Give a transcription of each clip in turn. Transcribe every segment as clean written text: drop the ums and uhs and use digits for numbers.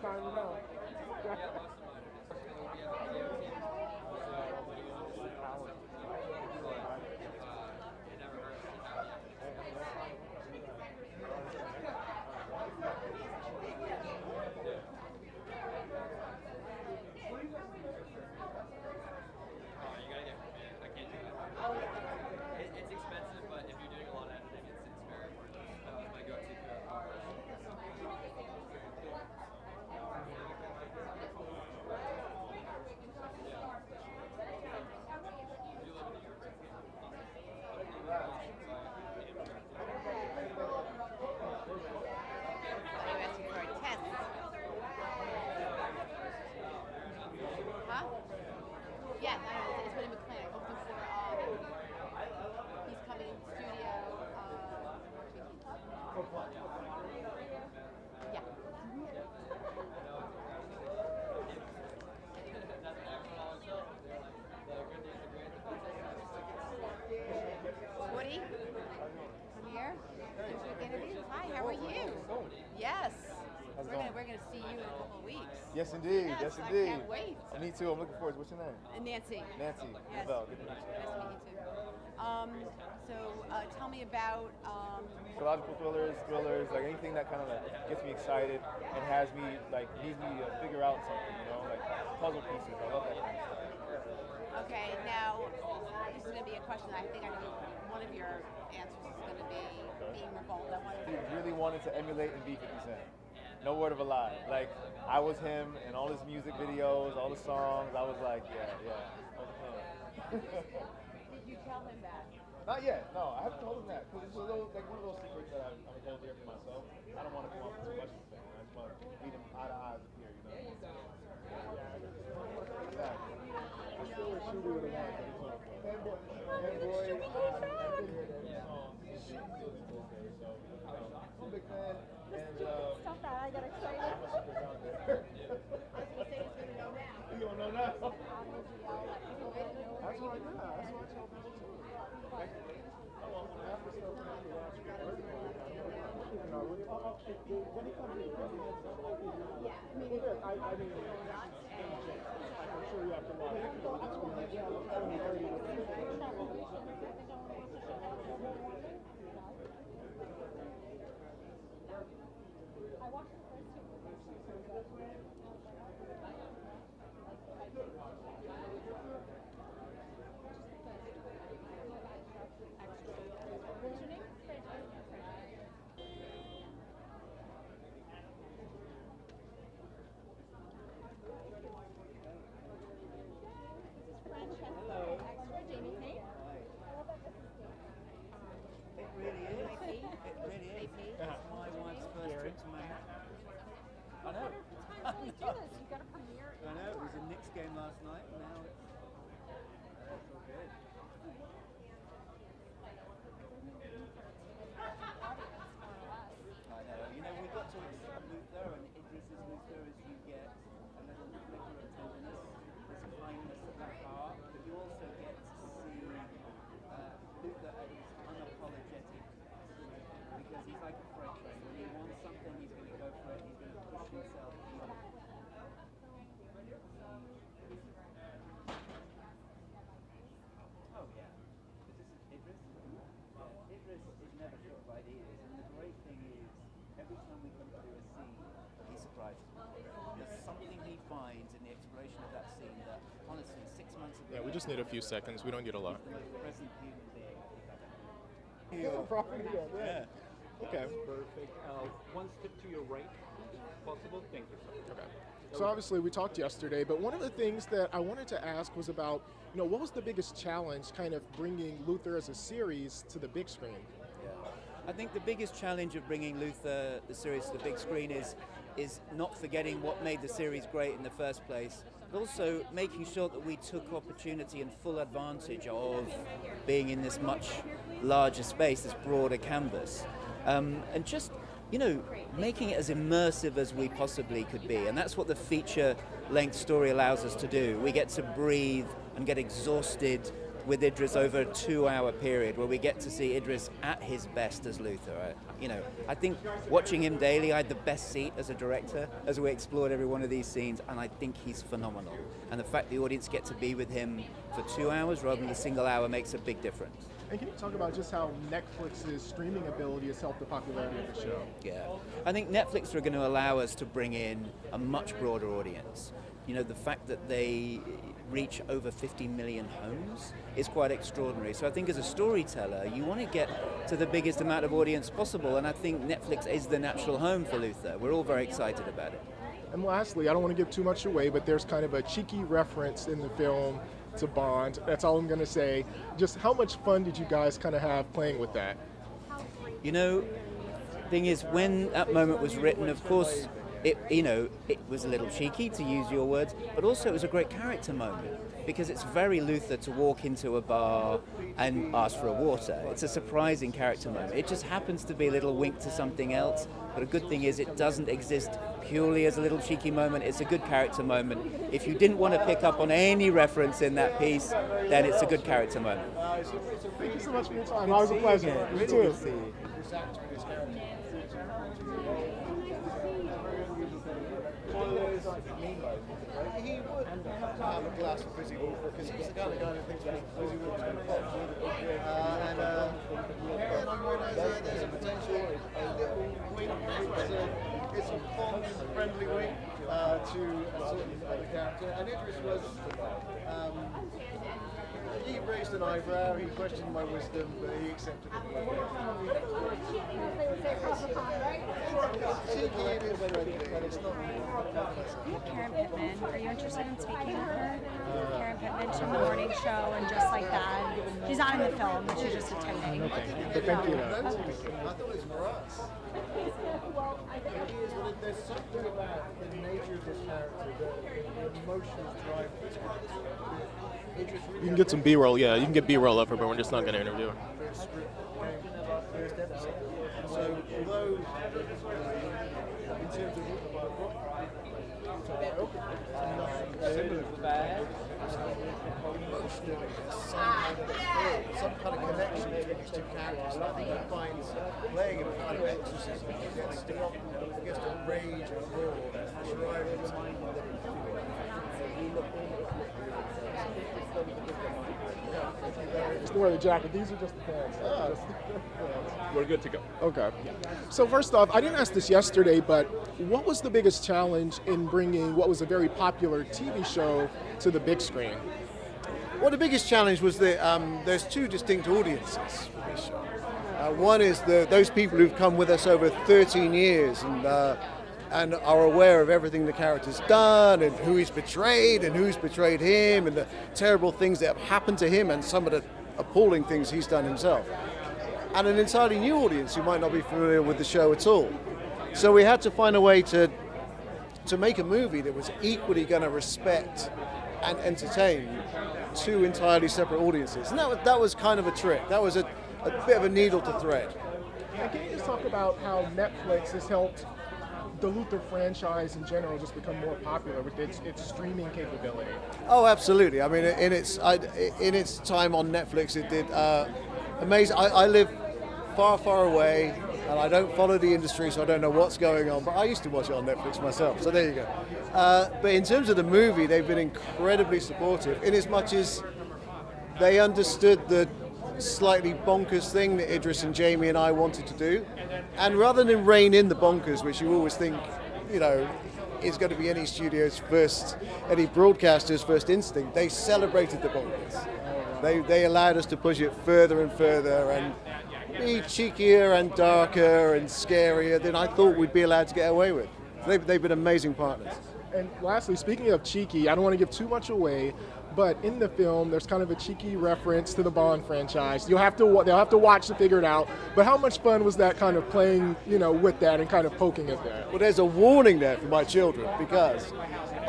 time to know. It's expensive, but if you're doing a lot of editing, it's very worth it. That was my go-to I'm asking for a test. Huh? Yeah, no, it's William McClanahan. Looking for, he's coming in studio, yeah. Woody, come here. Hi, how are you? Yes. We're gonna see you in a couple of weeks. Yes, indeed. Yes, I indeed. can't wait. Me too. I'm looking forward to. What's your name? Nancy. Nancy. Yes. Well, good to meet you. Nice to meet you too. So tell me about. Psychological thrillers, like anything that kind of like gets me excited and has me like needs me to figure out something, like puzzle pieces. I love that kind of stuff. Okay, now this is going to be a question. I think I know one of your answers is going to be being revolted. I wanted He really wanted to emulate and be 50 Cent. No word of a lie. Like I was him in all his music videos, all the songs. I was like, yeah. Did you tell him that? Not yet. No, I haven't told him that because it's a little, like one of those secrets that I'm holding here for myself. I don't want to come off as too much of a fan. I just want to meet him eye to eye up here, I still wish Shuby would have won. Fanboy. I'm a big fan. And Stop that, I got excited. I was going to say he's going to know now. you don't know now. That's what I got. That's what I tell people too. After stuff, when he comes in, Yeah, I mean, I mean, I'm sure you have to watch I watched the first two movies. What's your name? Francesca Extra, Jamie Kate. I love that this is It really is. It really is. It's my wife's first trip to Manhattan. I know. Sometimes when we do this, you got to premiere. I know. It was a Knicks game last night, and now it's all good. I know. You know, we've got to accept Luther, and Idris is Luther as you get a little flicker of tenderness. There's kindness at that heart, but you also get to see Luther at his unapologetic, because he's like a freight train. When he wants something, he's going to go for it. He's going to push himself beyond it. Oh yeah. This is Idris. Idris is never short of ideas, and the great thing is, every time we come to do a scene, he surprises me. There's something he finds in the exploration of that scene that, honestly, 6 months ago. Yeah, we just need a few seconds. We don't need a lot. He's the most present human being we've ever had. Yeah, property, yeah. Okay. Perfect. One step to your right, if possible. Thank you, sir. Okay. So obviously we talked yesterday, but one of the things that I wanted to ask was about, what was the biggest challenge kind of bringing Luther as a series to the big screen? I think the biggest challenge of bringing Luther, the series, to the big screen is not forgetting what made the series great in the first place, but also making sure that we took opportunity and full advantage of being in this much larger space, this broader canvas, and just, making it as immersive as we possibly could be. And that's what the feature-length story allows us to do. We get to breathe and get exhausted with Idris over a 2-hour period where we get to see Idris at his best as Luther. I think watching him daily, I had the best seat as a director as we explored every one of these scenes, and I think he's phenomenal. And the fact the audience get to be with him for 2 hours rather than a single hour makes a big difference. And can you talk about just how Netflix's streaming ability has helped the popularity of the show? Yeah, I think Netflix are going to allow us to bring in a much broader audience. The fact that they reach over 50 million homes is quite extraordinary. So I think as a storyteller, you want to get to the biggest amount of audience possible, and I think Netflix is the natural home for Luther. We're all very excited about it. And lastly, I don't want to give too much away, but there's kind of a cheeky reference in the film to Bond. That's all I'm going to say. Just how much fun did you guys kind of have playing with that? Thing is, when that moment was written, of course, it was a little cheeky, to use your words, but also it was a great character moment because it's very Luther to walk into a bar and ask for a water. It's a surprising character moment. It just happens to be a little wink to something else, but a good thing is it doesn't exist purely as a little cheeky moment. It's a good character moment. If you didn't want to pick up on any reference in that piece, then it's a good character moment. Thank you so much for your time. Always a pleasure. You too. He would have a glass of fizzy water because he's the kind of guy that thinks fizzy water is going to pop. And I realise there's a potential little wink. It's a fond, friendly wink to a certain other character. And Idris was, he raised an eyebrow, he questioned my wisdom, but he accepted it. It's not Karen Pittman, are you interested in speaking with her? Karen Pittman, she's on the morning show and just like that. She's not in the film, but she's just attending. Okay, but thank you. I thought it was for us. There's something about the nature of this character, the emotional drive of this character. You can get some B-roll, yeah. You can get B-roll of her, but we're just not going to interview her. First episode. So, although in terms of some kind of connection between these two characters. I think he finds playing a kind of exorcism. He gets to rage and roar and drive it. Just wear the jacket. These are just the pants. We're good to go. Okay. So first off, I didn't ask this yesterday, but what was the biggest challenge in bringing what was a very popular TV show to the big screen? Well, the biggest challenge was that there's two distinct audiences for this show. One is those people who've come with us over 13 years and are aware of everything the character's done and who he's betrayed and who's betrayed him and the terrible things that have happened to him and some of the appalling things he's done himself. And an entirely new audience who might not be familiar with the show at all. So we had to find a way to make a movie that was equally going to respect and entertain two entirely separate audiences. And that was kind of a trick. That was a bit of a needle to thread. And can you just talk about how Netflix has helped the Luther franchise in general just become more popular with its streaming capability? Oh, absolutely. I mean, in its time on Netflix, it did amazing. I live far, far away, and I don't follow the industry, so I don't know what's going on. But I used to watch it on Netflix myself, so there you go. But in terms of the movie, they've been incredibly supportive, in as much as they understood the slightly bonkers thing that Idris and Jamie and I wanted to do. And rather than rein in the bonkers, which you always think, is going to be any studio's any broadcaster's first instinct, they celebrated the bonkers. They allowed us to push it further and further and be cheekier and darker and scarier than I thought we'd be allowed to get away with. They've been amazing partners. And lastly, speaking of cheeky, I don't want to give too much away, but in the film, there's kind of a cheeky reference to the Bond franchise. They'll have to watch to figure it out. But how much fun was that kind of playing, with that and kind of poking at that? Well, there's a warning there for my children because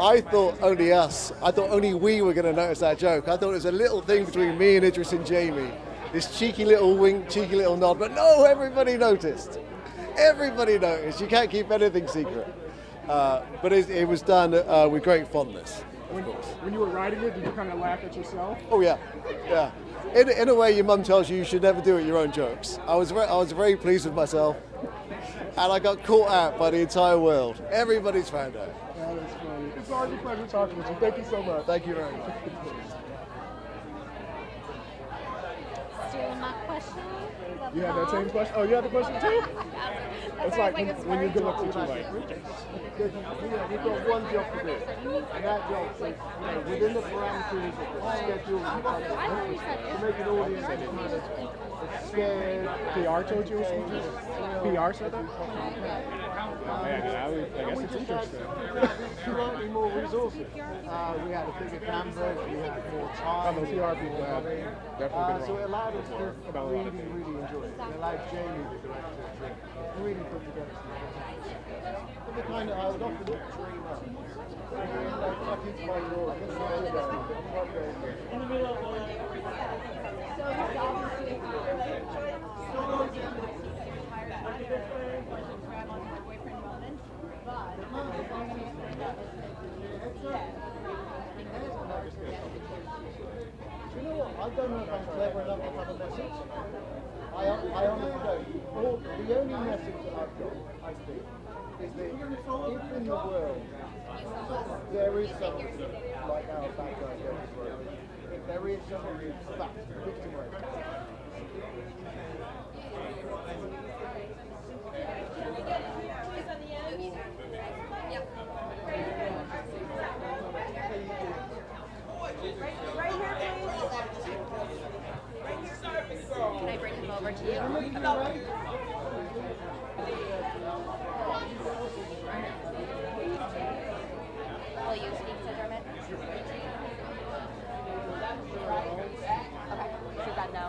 I thought only we were going to notice that joke. I thought it was a little thing between me and Idris and Jamie. This cheeky little wink, cheeky little nod, but no, everybody noticed. Everybody noticed. You can't keep anything secret. But it was done with great fondness. When you were writing it, did you kind of laugh at yourself? Oh yeah, yeah. In a way, your mum tells you should never do it your own jokes. I was very pleased with myself, and I got caught out by the entire world. Everybody's found out. That is funny. It's always a pleasure talking with you. Thank you so much. Thank you very much. Still my question. You had that same question? Oh, you had the question too? It's like when you go up to like, You've got one job to do, and that job is, within the parameters of the schedule, to make an audience that's kind of scared. PR told you it was interesting? PR said that? I guess it's interesting. Slightly more resources. We had a bigger canvas, we had more time. The PR people have definitely been So it wrong. allowed us to really enjoy it. It allowed Jamie, the director, to really put together some but the kind that I would often dream up. You know what? I don't know if I'm clever enough to have a message. I honestly don't. The only message that I've got, I think, is that if in the world there is something like our bad guys go to world, if there is something who's back, victimized, Can I bring him over to you? Will you speak to Dermot? Okay, she's got no.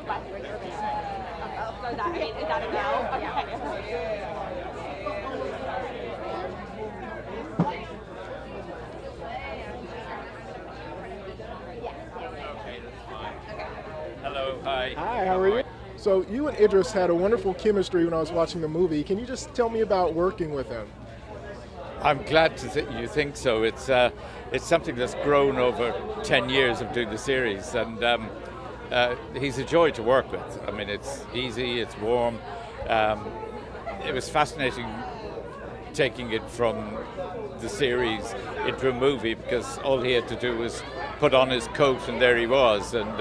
But bring her in. So that, is that a no? Okay. Hello, hi. Hi, how are you? So you and Idris had a wonderful chemistry when I was watching the movie. Can you just tell me about working with him? I'm glad you think so. It's something that's grown over 10 years of doing the series, and he's a joy to work with. I mean, it's easy, it's warm. It was fascinating taking it from the series into a movie because all he had to do was put on his coat and there he was, and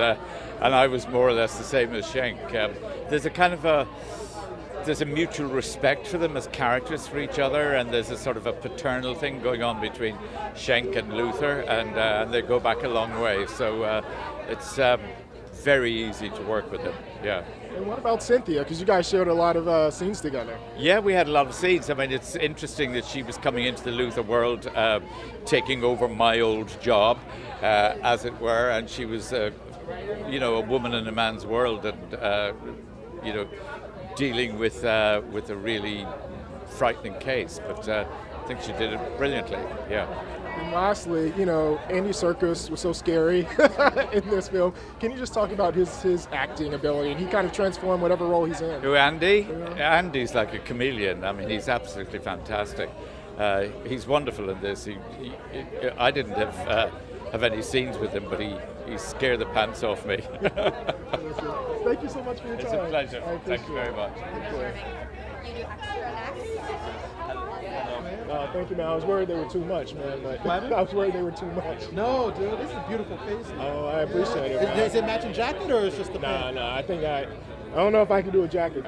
I was more or less the same as Schenk. There's a kind of there's a mutual respect for them as characters for each other, and there's a sort of a paternal thing going on between Schenk and Luther, and they go back a long way. So it's very easy to work with them. Yeah. And what about Cynthia? Because you guys shared a lot of scenes together. Yeah, we had a lot of scenes. I mean, it's interesting that she was coming into the Luther world, taking over my old job, as it were, and she was, a woman in a man's world, and dealing with a really frightening case. But I think she did it brilliantly. Yeah. And lastly, Andy Serkis was so scary in this film. Can you just talk about his acting ability? And he kind of transformed whatever role he's in. Who, Andy? Yeah. Andy's like a chameleon. I mean, he's absolutely fantastic. He's wonderful in this. I didn't have any scenes with him, but he scared the pants off me. Thank you so much for your time. It's a pleasure. Thank you very much. You do extra next? Thank you, man. I was worried they were too much, man. But I was worried they were too much. No, dude, this is a beautiful face. Oh, I appreciate it, man. Is it matching jacket or is it just the No, I think I don't know if I can do a jacket.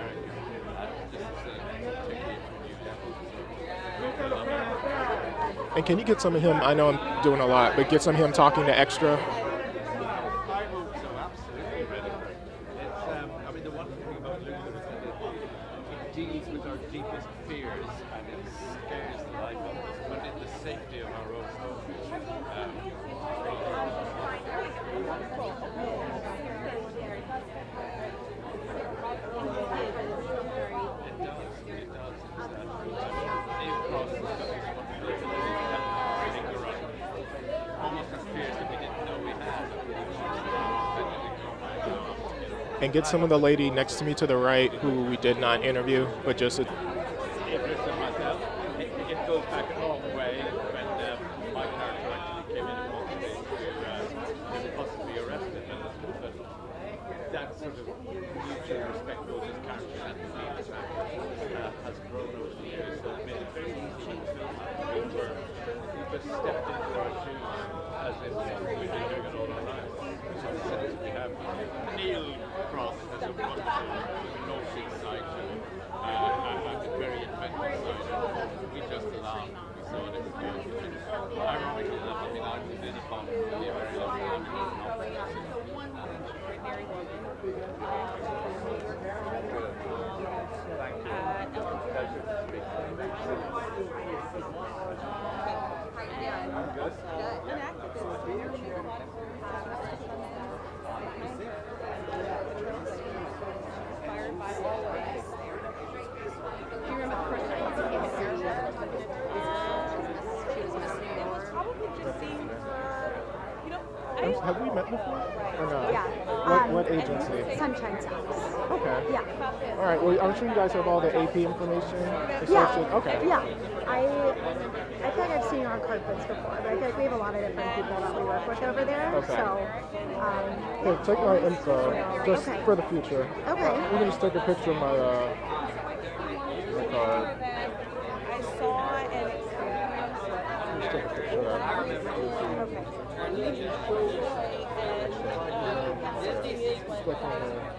And can you get some of him? I know I'm doing a lot, but get some of him talking to Extra. I hope so, absolutely ready for it. I mean, the one thing about Luther is that it deals with our deepest fears and it scares the life out of us, but in the safety of our own home. And get some of the lady next to me to the right who we did not interview, but just Idris and myself, it goes back a long way when my character Have we met before? Or no? Yeah. What agency? Sunshine Sounds. Okay. Yeah. All right. Well, I'm sure you guys have all the AP information. Okay. Yeah. I feel like I've seen you on carpets before, but I feel like we have a lot of different people that we work with over there. Okay. So, Here, take my info just Okay. for the future. Okay. You can just take a picture of my card. I saw and Just take a picture of that. Just click on there.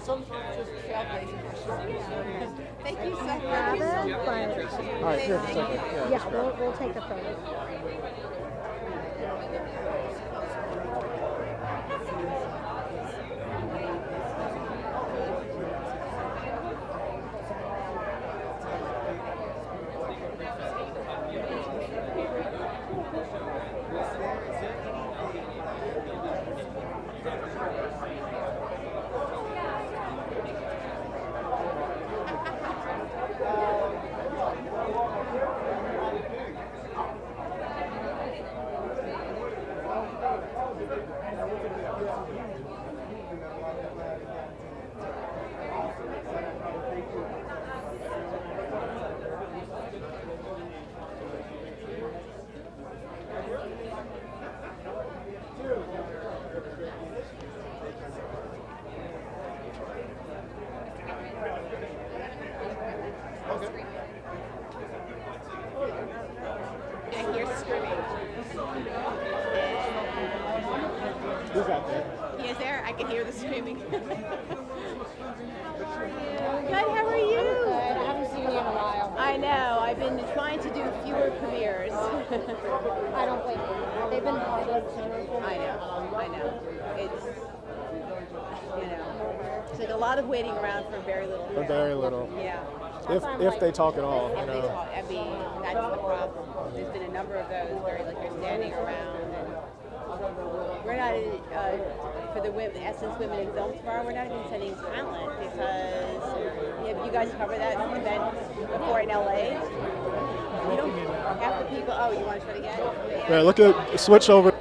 sometimes just trailblazing for sure. Thank you so much. Grab it, but All right, here, just a second. Yeah, just grab it. we'll take the photo. I hear screaming. Who's out there? He is there. I can hear the screaming. Good. How are you? Good. I haven't seen you in a while. I know. I've been trying to do fewer premieres. I don't blame you. They've been hard on summer for me. I know. It's, you know, it's like a lot of waiting around for very little. For very little. Yeah. If they talk at all, you If they know. talk, I mean, that's the problem. There's been a number of those where like they're standing around, and we're not for the women, Essence Women in Film tomorrow. We're not even sending talent because you guys cover that event before in LA. You don't half the people. Oh, you want to try it again? Yeah, look at switch over.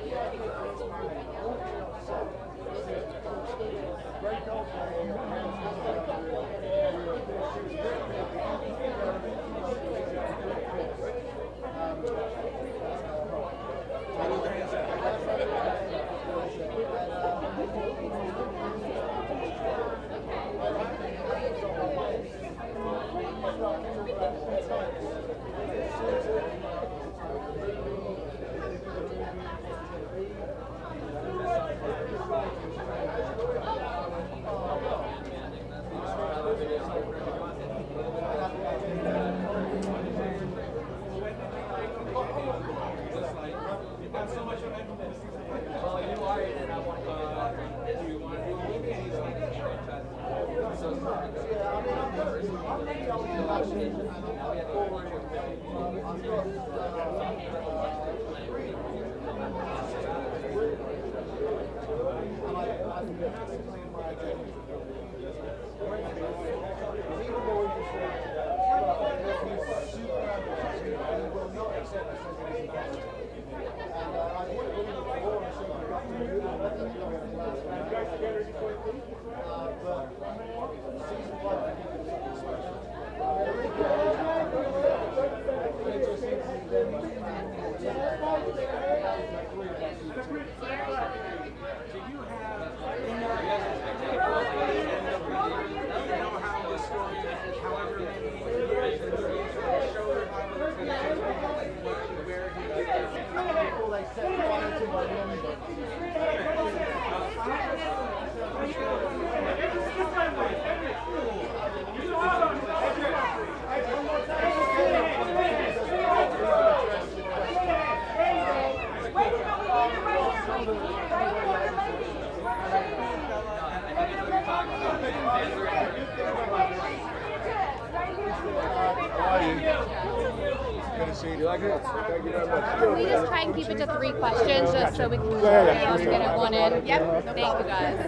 Can we just try and keep it to 3 questions just so we can Yeah. get it one in? Yep. Thank you guys.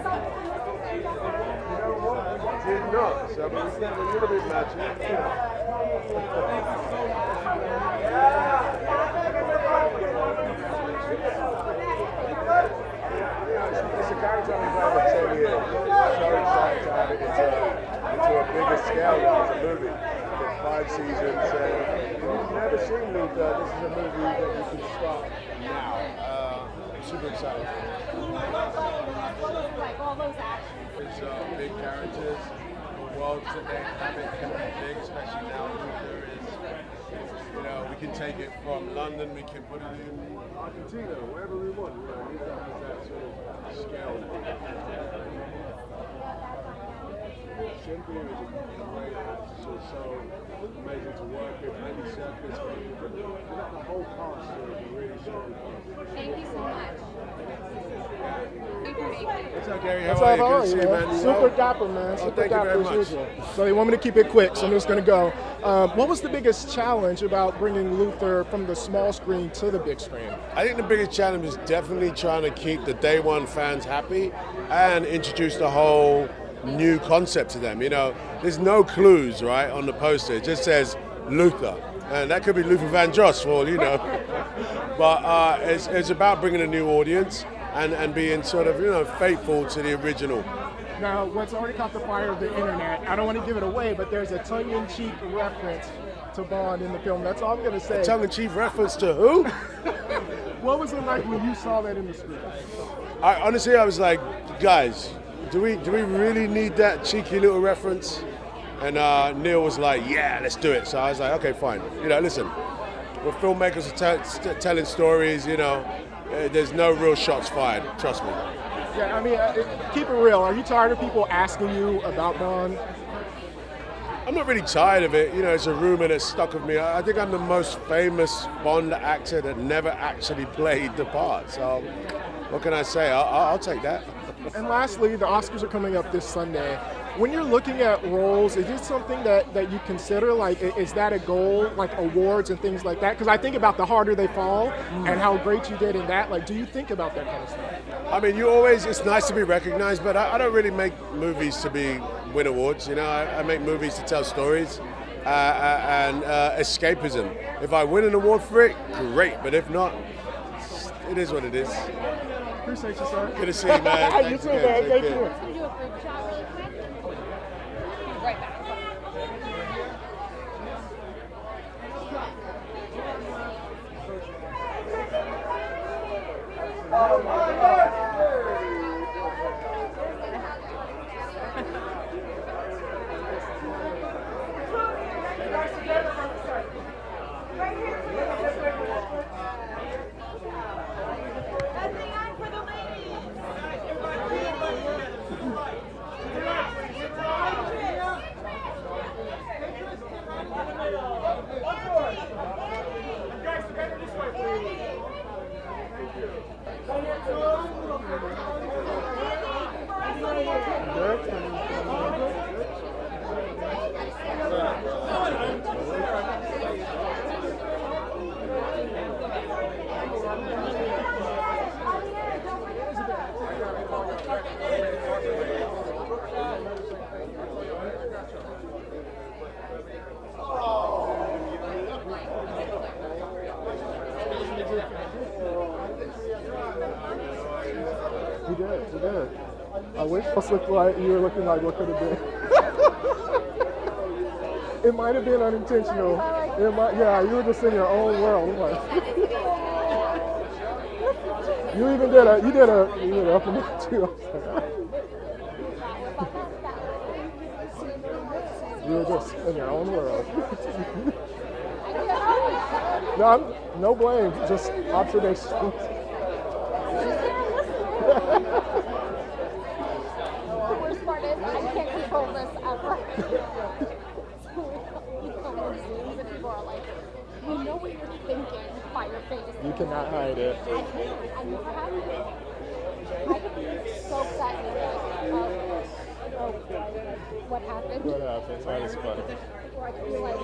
scale as a movie. It's 5 seasons. If you've never seen Luther, this is a movie that you can start now. Super excited. Like all those actions. It's big characters. The worlds that they inhabit can be big, especially now Luther is, you know, we can take it from London, we can put it in Argentina, wherever we want. You know, Luther has that sort of scale. Cynthia is a great actress. She's so amazing to work with. Andy Serkis, the whole cast is really strong. Thank you so much. What's up, Gary? What's How up, are you? Good to see you, man? man. Super dapper, man. Oh, Super thank you dapper very as much. usual. So they want me to keep it quick, so I'm just going to go. What was the biggest challenge about bringing Luther from the small screen to the big screen? I think the biggest challenge is definitely trying to keep the day one fans happy and introduce the whole new concept to them. You know, there's no clues, right, on the poster. It just says Luther. And that could be Luther Vandross for all you know. But it's about bringing a new audience and being sort of, you know, faithful to the original. Now, what's already caught the fire of the internet, I don't want to give it away, but there's a tongue-in-cheek reference to Bond in the film. That's all I'm going to say. A tongue-in-cheek reference to who? What was it like when you saw that in the screen? Honestly, I was like, guys, do we really need that cheeky little reference? And Neil was like, yeah, let's do it. So I was like, okay, fine. You know, listen, we're filmmakers telling stories, you know. There's no real shots fired, trust me. Yeah, I mean, keep it real. Are you tired of people asking you about Bond? I'm not really tired of it. You know, it's a rumor that's stuck with me. I think I'm the most famous Bond actor that never actually played the part. So what can I say? I'll take that. And lastly, the Oscars are coming up this Sunday. When you're looking at roles, is it something that you consider? Like, is that a goal, like awards and things like that? Because I think about The Harder They Fall and how great you did in that. Like, do you think about that kind of stuff? I mean, it's nice to be recognized, but I don't really make movies to win awards. You know, I make movies to tell stories and escapism. If I win an award for it, great. But if not, it is what it is. Appreciate you, sir. Good to see you, man. You too, man. Thank you. I'm going to do a group shot really quick. Right back. You did. I wish this looked like you were looking like what could have been. It might have been unintentional. Yeah, you were just in your own world. You even did a up and down too. You were just in your own world. No blame, just observations. The worst part is I can't control this ever. And people are like, we know what you're thinking by your face. You cannot hide it. I can't. I never have to. I could be so upset and be like, oh, what happened? What happened? That is funny. Or I could be like,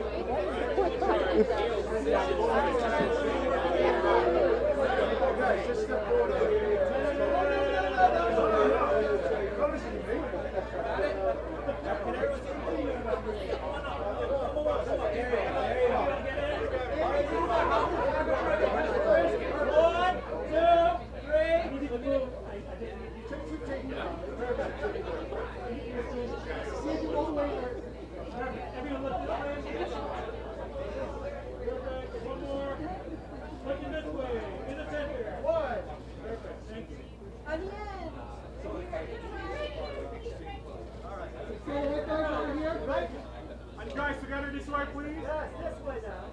Guys, together this way, please. Yes, this way now.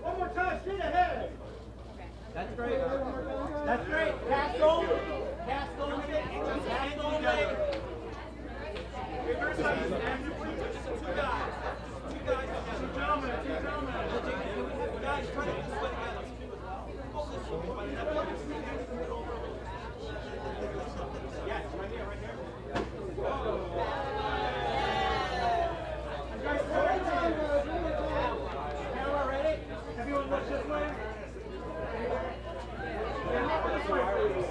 One more time, straight ahead. That's great. That's great. Cast on. Cast on. Cast on. Two guys. Two gentlemen. Guys, turn it this way. Yes, right here. Camera ready? Everyone look this way. This way, please.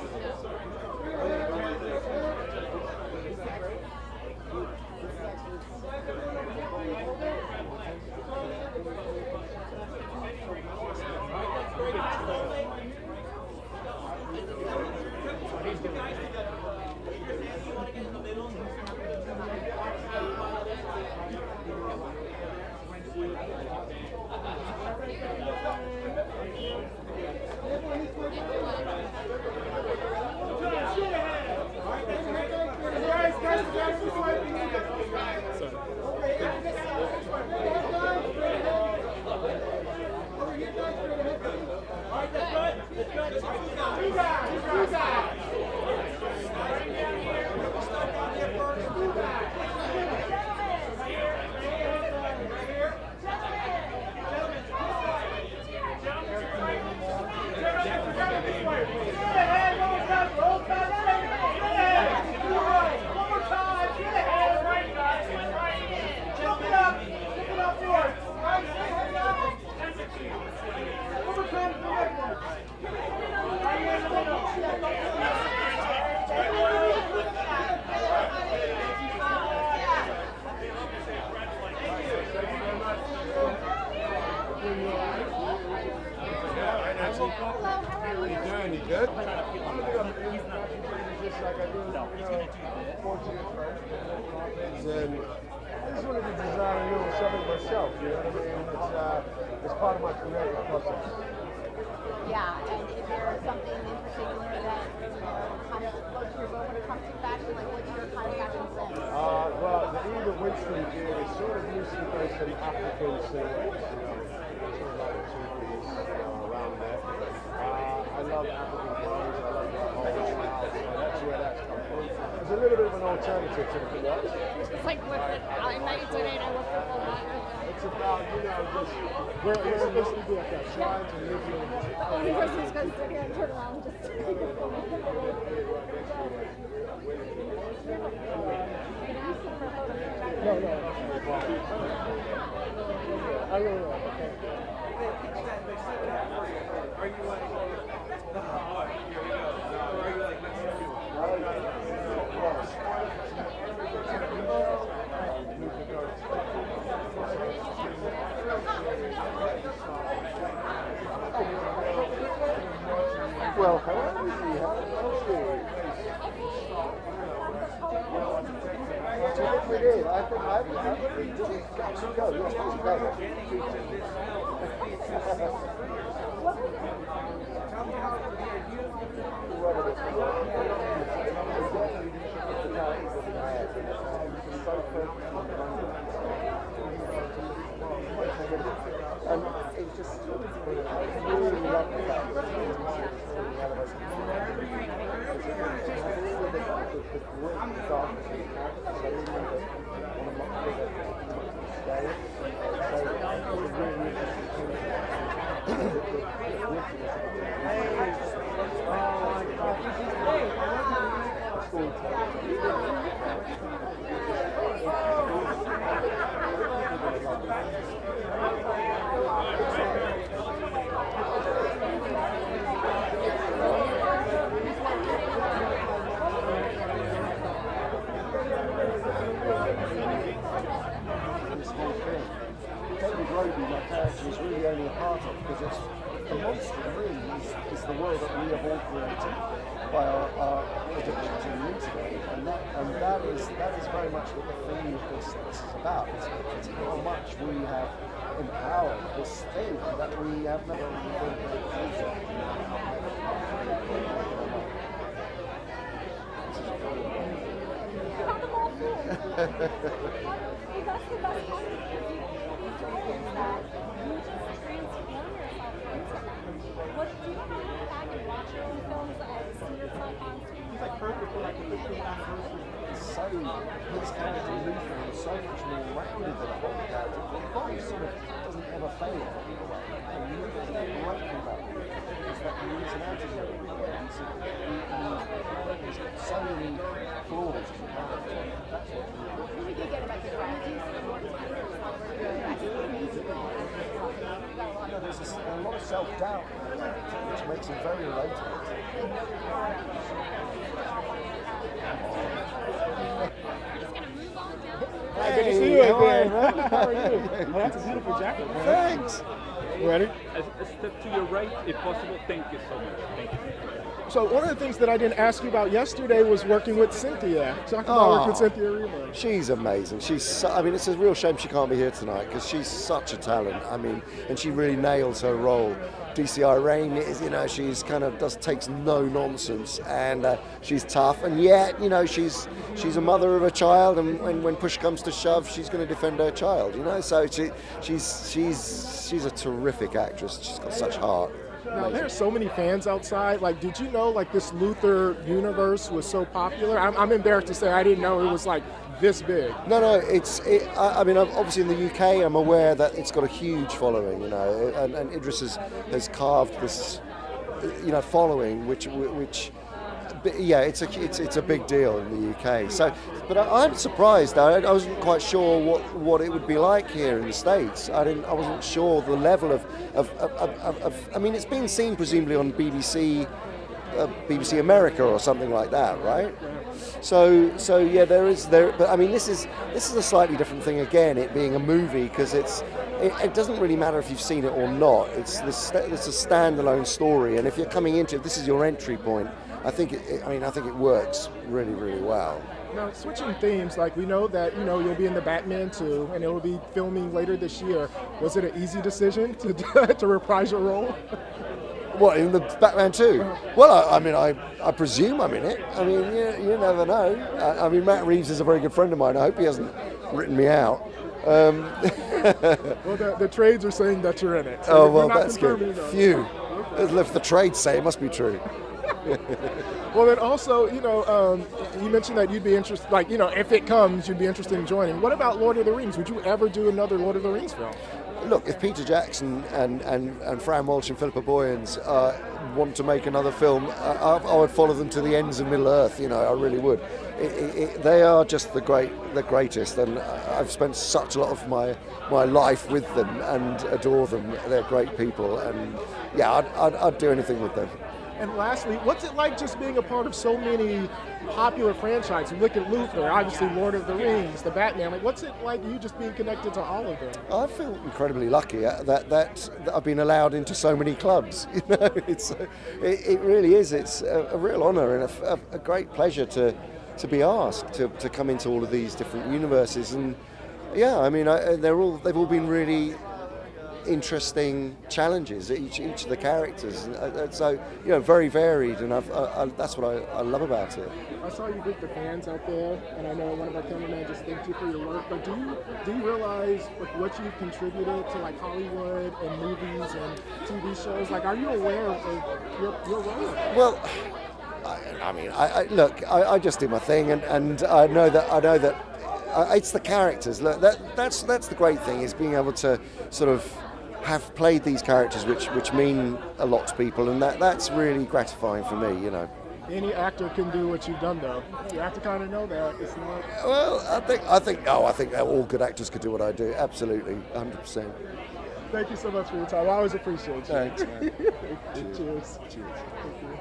I just wanted to design a little something myself, you know what I mean? It's part of my creative process. Yeah, and is there something in particular that kind of floats your boat when it comes to fashion? Like, what's your kind of fashion sense? Well, the Eva Winston gear is sort of loosely based on African silhouettes, you know, sort of like a two-piece around there. I love African clothes, I love the whole style, so that's where that's come from. It's a little bit of an alternative to the Pilates. It's like what I might do it, I look for It's about, you know, just we're basically trying to live your the only person who's going to sit here and turn around and just I really like Are you like, here we go. Or are you like next to you? Well, how are you? What we did, I think I think to go. You're supposed to go. And it's just really love the fact that is really only a part of, because it's the monster really is the world that we have all created by our addictions and the internet, and that is very much what the theme of this is about. It's how much we have empowered this thing that we have never been able to. Well, that's the best part of these stories is that you just transform yourself into them. What do you ever look back and watch your own films and see yourself on screen? It's like perfect for like the 15th anniversary. So his character Luther is so much more rounded than a whole character. He sort of doesn't ever fail. And you look at the great thing about him is that he is an antidote. He's got so many flaws as a character. That's what Who did you get about the drama? there's a lot of self-doubt, which makes him very relatable. Hi, good to see you again. How are you? Oh, that's a beautiful jacket, man. Thanks. Ready? A step to your right, if possible. Thank you so much. Thank you. So one of the things that I didn't ask you about yesterday was working with Cynthia. Talk about working with Cynthia Erivo. She's amazing. I mean, it's a real shame she can't be here tonight because she's such a talent. I mean, and she really nails her role. DCI Rain is, she's kind of takes no nonsense, and she's tough, and yet, she's a mother of a child, and when push comes to shove, she's going to defend her child. So she's a terrific actress. She's got such heart. Now, there's so many fans outside. Like, did you know, this Luther universe was so popular? I'm embarrassed to say I didn't know it was, this big. No, I mean, obviously in the UK, I'm aware that it's got a huge following, and Idris has carved this, following, which yeah, it's a big deal in the UK. So, but I'm surprised. I wasn't quite sure what it would be like here in the States. I wasn't sure the level of I mean, it's been seen presumably on BBC America or something like that, right? So yeah, but I mean, this is a slightly different thing again. It being a movie, because it doesn't really matter if you've seen it or not. It's a standalone story, and if you're coming into it, this is your entry point. I think it works really, really well. Now, switching themes, we know that you'll be in the Batman 2, and it will be filming later this year. Was it an easy decision to reprise your role? What, in the Batman 2? Well, I presume I'm in it. I mean, you never know. I mean, Matt Reeves is a very good friend of mine. I hope he hasn't written me out. Well, the trades are saying that you're in it. So oh, well, that's good. Phew. Okay. If the trades say, it must be true. Well, then also, you mentioned that you'd be interested, if it comes, you'd be interested in joining. What about Lord of the Rings? Would you ever do another Lord of the Rings film? Look, if Peter Jackson and Fran Walsh and Philippa Boyens want to make another film, I would follow them to the ends of Middle Earth. I really would. They are just the greatest, and I've spent such a lot of my life with them and adore them. They're great people, and yeah, I'd do anything with them. And lastly, what's it like just being a part of so many popular franchises? You look at Luther, obviously Lord of the Rings, the Batman. What's it like you just being connected to all of them? I feel incredibly lucky that I've been allowed into so many clubs. It really is. It's a real honour and a great pleasure to be asked to come into all of these different universes. And yeah, I mean, they've all been really interesting challenges, each of the characters, so very varied, and that's what I love about it. I saw you greet the fans out there, and I know one of our cameramen just thanked you for your work, but do you realize what you've contributed to Hollywood and movies and TV shows? Are you aware of your role? Well, I just do my thing, and I know that it's the characters. Look, that's the great thing, is being able to sort of have played these characters which mean a lot to people, and that's really gratifying for me. Any actor can do what you've done, though. You have to kind of know that. It's not. Well, I think all good actors could do what I do. Absolutely, 100%. Thank you so much for your time. I always appreciate you. Thanks, man. Cheers. Cheers. Thank you.